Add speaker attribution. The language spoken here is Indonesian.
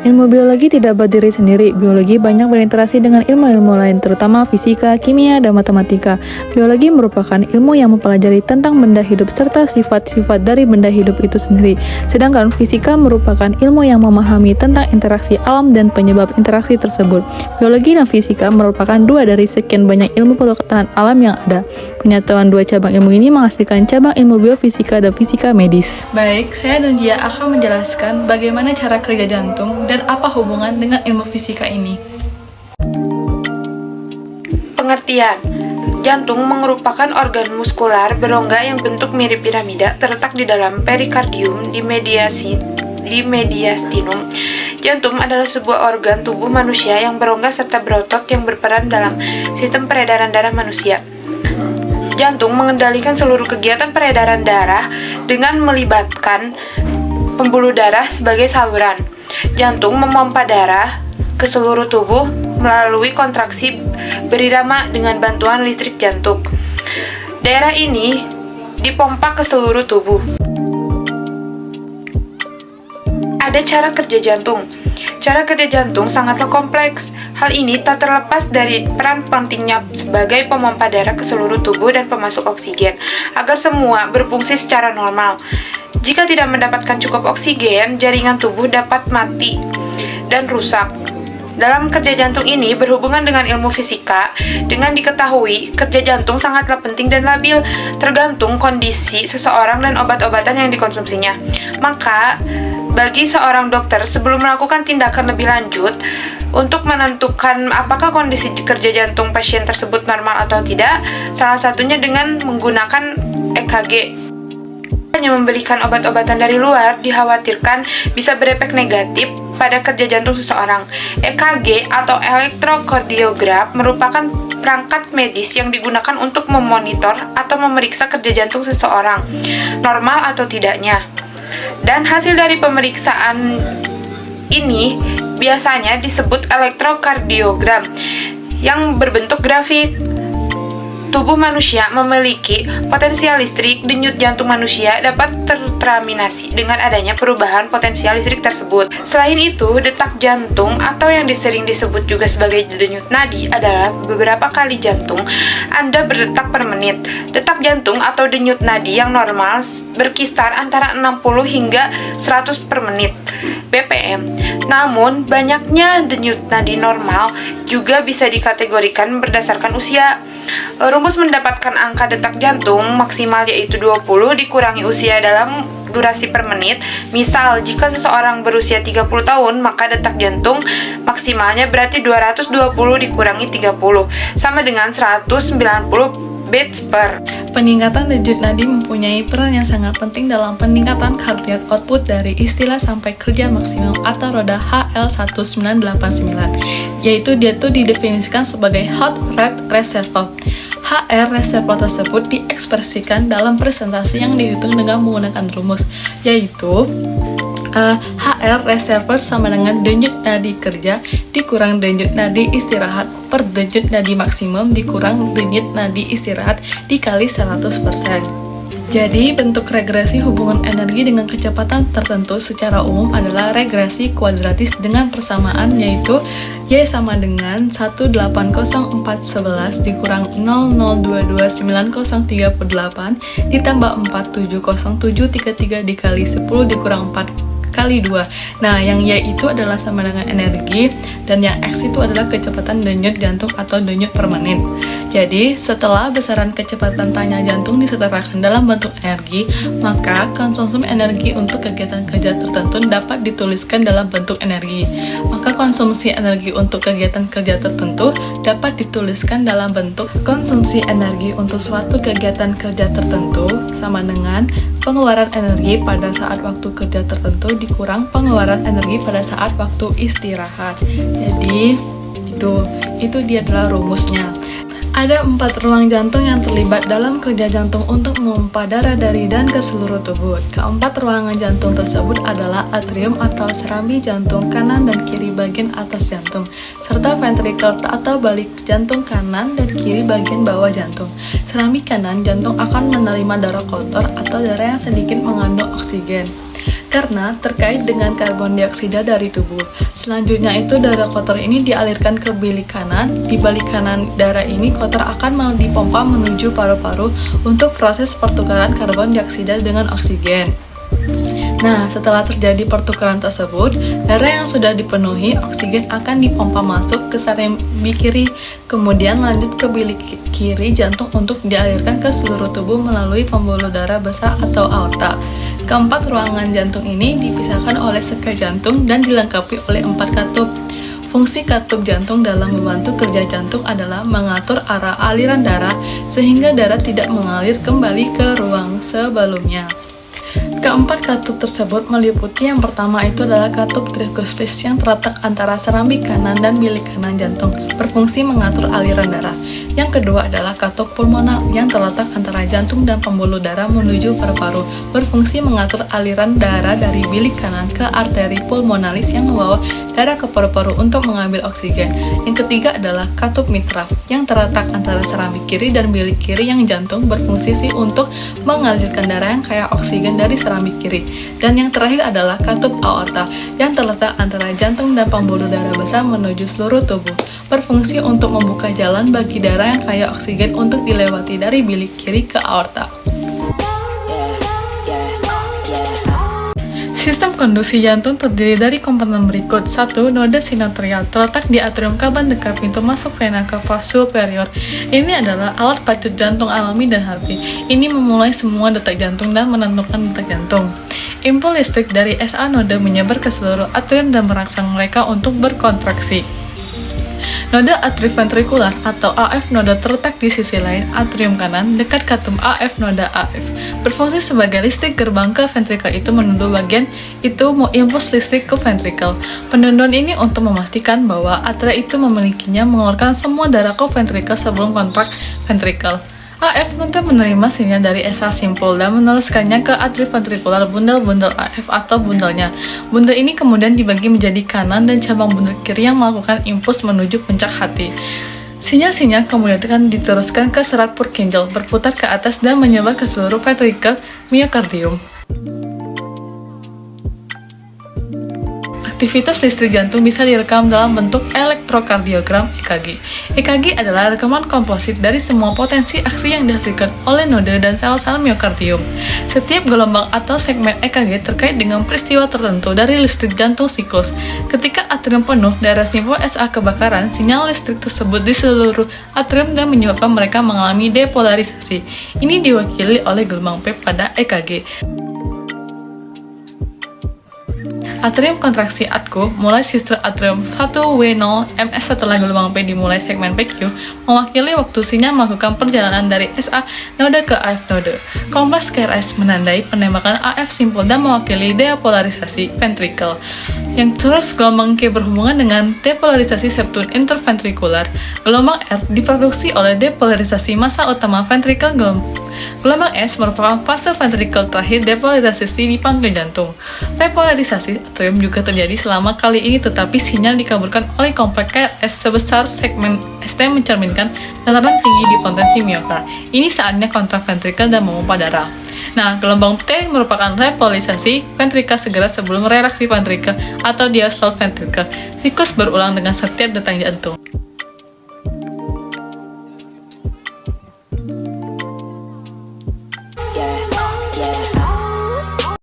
Speaker 1: Ilmu biologi tidak berdiri sendiri. Biologi banyak berinteraksi dengan ilmu-ilmu lain, terutama fisika, kimia, dan matematika. Biologi merupakan ilmu yang mempelajari tentang benda hidup serta sifat-sifat dari benda hidup itu sendiri. Sedangkan fisika merupakan ilmu yang memahami tentang interaksi alam dan penyebab interaksi tersebut. Biologi dan fisika merupakan dua dari sekian banyak ilmu pengetahuan alam yang ada. Penyatuan dua cabang ilmu ini menghasilkan cabang ilmu biofisika dan fisika medis. Baik, saya dan Dia akan menjelaskan bagaimana cara kerja jantung dan apa hubungan dengan ilmu fisika ini.
Speaker 2: Pengertian. Jantung merupakan organ muskular berongga yang bentuk mirip piramida terletak di dalam perikardium di mediastinum. Jantung adalah sebuah organ tubuh manusia yang berongga serta berotot yang berperan dalam sistem peredaran darah manusia. Jantung mengendalikan seluruh kegiatan peredaran darah dengan melibatkan pembuluh darah sebagai saluran. Jantung memompa darah ke seluruh tubuh melalui kontraksi berirama dengan bantuan listrik jantung. Daerah ini dipompa ke seluruh tubuh. Ada cara kerja jantung. Cara kerja jantung sangatlah kompleks. Hal ini tak terlepas dari peran pentingnya sebagai pemompa darah ke seluruh tubuh dan pemasok oksigen, agar semua berfungsi secara normal. Jika tidak mendapatkan cukup oksigen, jaringan tubuh dapat mati dan rusak. Dalam kerja jantung ini berhubungan dengan ilmu fisika, dengan diketahui kerja jantung sangatlah penting dan labil, tergantung kondisi seseorang dan obat-obatan yang dikonsumsinya. Maka, bagi seorang dokter sebelum melakukan tindakan lebih lanjut untuk menentukan apakah kondisi kerja jantung pasien tersebut normal atau tidak, salah satunya dengan menggunakan EKG. Hanya memberikan obat-obatan dari luar dikhawatirkan bisa berefek negatif pada kerja jantung seseorang. EKG atau elektrokardiogram merupakan perangkat medis yang digunakan untuk memonitor atau memeriksa kerja jantung seseorang, normal atau tidaknya. Dan hasil dari pemeriksaan ini biasanya disebut elektrokardiogram yang berbentuk grafik. Tubuh manusia memiliki potensial listrik. Denyut jantung manusia dapat tertransmisi dengan adanya perubahan potensial listrik tersebut. Selain itu, detak jantung atau yang sering disebut juga sebagai denyut nadi adalah beberapa kali jantung Anda berdetak per menit. Detak jantung atau denyut nadi yang normal berkisar antara 60 hingga 100 per menit BPM. Namun, banyaknya denyut nadi normal juga bisa dikategorikan berdasarkan usia. Rumus mendapatkan angka detak jantung maksimal yaitu 20 dikurangi usia dalam durasi per menit. Misal, jika seseorang berusia 30 tahun, maka detak jantung maksimalnya berarti 220 dikurangi 30, sama dengan 190 beats per.
Speaker 1: Peningkatan denyut nadi mempunyai peran yang sangat penting dalam peningkatan cardiac output dari istilah sampai kerja maksimum atau roda HL1989, yaitu dia tuh didefinisikan sebagai heart rate reservoir. HR reservoir tersebut diekspresikan dalam presentasi yang dihitung dengan menggunakan rumus, yaitu HR reservoir sama dengan denyut nadi kerja dikurang denyut nadi istirahat per denyut nadi maksimum dikurang denyut nadi istirahat dikali 100%. Jadi, bentuk regresi hubungan energi dengan kecepatan tertentu secara umum adalah regresi kuadratis dengan persamaan, yaitu Y sama dengan 1804111 dikurang 0022938 ditambah 4700733 dikali 10 dikurang 4 kali 2. Nah, yang Y itu adalah sama dengan energi, dan yang X itu adalah kecepatan denyut jantung atau denyut per menit. Jadi, setelah besaran kecepatan tanya jantung disetarakan dalam bentuk energi, maka konsumsi energi untuk kegiatan kerja tertentu dapat dituliskan dalam bentuk energi. Maka konsumsi energi untuk kegiatan kerja tertentu dapat dituliskan dalam bentuk konsumsi energi untuk suatu kegiatan kerja tertentu sama dengan pengeluaran energi pada saat waktu kerja tertentu dikurang pengeluaran energi pada saat waktu istirahat. Jadi itu dia adalah rumusnya. Ada 4 ruang jantung yang terlibat dalam kerja jantung untuk memompa darah dari dan ke seluruh tubuh. Keempat ruangan jantung tersebut adalah atrium atau serambi jantung kanan dan kiri bagian atas jantung, serta ventricle atau balik jantung kanan dan kiri bagian bawah jantung. Serambi kanan jantung akan menerima darah kotor atau darah yang sedikit mengandung oksigen. karena terkait dengan karbon dioksida dari tubuh. Selanjutnya itu darah kotor ini dialirkan ke bilik kanan. Di balik kanan darah ini kotor akan dipompa menuju paru-paru untuk proses pertukaran karbon dioksida dengan oksigen. Nah, setelah terjadi pertukaran tersebut, darah yang sudah dipenuhi oksigen akan dipompa masuk ke sarambi kiri, kemudian lanjut ke bilik kiri jantung untuk dialirkan ke seluruh tubuh melalui pembuluh darah besar atau aorta. Keempat ruangan jantung ini dipisahkan oleh sekai jantung dan dilengkapi oleh 4 katup. Fungsi katup jantung dalam membantu kerja jantung adalah mengatur arah aliran darah sehingga darah tidak mengalir kembali ke ruang sebelumnya. Keempat katup tersebut meliputi yang pertama itu adalah katup tricuspid yang terletak antara serambi kanan dan bilik kanan jantung, berfungsi mengatur aliran darah. Yang kedua adalah katup pulmonal yang terletak antara jantung dan pembuluh darah menuju paru-paru, berfungsi mengatur aliran darah dari bilik kanan ke arteri pulmonalis yang membawa darah ke paru-paru untuk mengambil oksigen. Yang ketiga adalah katup mitral yang terletak antara serambi kiri dan bilik kiri yang jantung, berfungsi untuk mengalirkan darah yang kaya oksigen dari serambi kiri. Dan yang terakhir adalah katup aorta yang terletak antara jantung dan pembuluh darah besar menuju seluruh tubuh, berfungsi untuk membuka jalan bagi darah yang kaya oksigen untuk dilewati dari bilik kiri ke aorta. Sistem konduksi jantung terdiri dari komponen berikut. 1. Node sinoatrial terletak di atrium kaban dekat pintu masuk vena cava superior. Ini adalah alat pacut jantung alami dan hati. Ini memulai semua detak jantung dan menentukan detak jantung. Impuls listrik dari SA node menyebar ke seluruh atrium dan merangsang mereka untuk berkontraksi. Node atrioventrikular atau AF node terletak di sisi lain atrium kanan dekat katup AF node AF. Berfungsi sebagai listrik gerbang ke ventrikel itu menunduh bagian itu impuls listrik ke ventrikel. Penunduan ini untuk memastikan bahwa atria itu memilikinya mengeluarkan semua darah ke ventrikel sebelum kontrak ventrikel. AF node menerima sinyal dari SA simpul dan meneruskannya ke atrioventrikular bundel-bundel AF atau bundelnya. Bundel ini kemudian dibagi menjadi kanan dan cabang bundel kiri yang melakukan impuls menuju puncak hati. Sinyal-sinyal kemudian akan diteruskan ke serat Purkinje, berputar ke atas dan menyebar ke seluruh ventrikel miokardium. Aktivitas listrik jantung bisa direkam dalam bentuk elektrokardiogram EKG. EKG adalah rekaman komposit dari semua potensi aksi yang dihasilkan oleh node dan sel-sel miokardium. Setiap gelombang atau segmen EKG terkait dengan peristiwa tertentu dari listrik jantung siklus. Ketika atrium penuh, darah simpul SA kebakaran, sinyal listrik tersebut di seluruh atrium dan menyebabkan mereka mengalami depolarisasi. Ini diwakili oleh gelombang P pada EKG. Atrium kontraksi ATKU mulai sistem atrium 1W0 MS setelah gelombang P dimulai segmen PQ mewakili waktu sinyal melakukan perjalanan dari SA node ke AF node. Kompleks KRS menandai penembakan AF simpul dan mewakili depolarisasi ventrikel. Yang terus gelombang Q berhubungan dengan depolarisasi septum interventrikular. Gelombang R diproduksi oleh depolarisasi massa utama ventrikel. Gelombang S merupakan fase ventrikel terakhir depolarisasi di pangkal jantung. Repolarisasi atrium juga terjadi selama kali ini, tetapi sinyal dikabulkan oleh kompleks KRS sebesar segmen ST mencerminkan tekanan tinggi di potensi miokard. Ini saatnya kontraventrikel dan memompa darah. Nah, gelombang T merupakan repolarisasi ventrikel segera sebelum reaksi ventrikel atau diastole ventrikel. Siklus berulang dengan setiap detak jantung.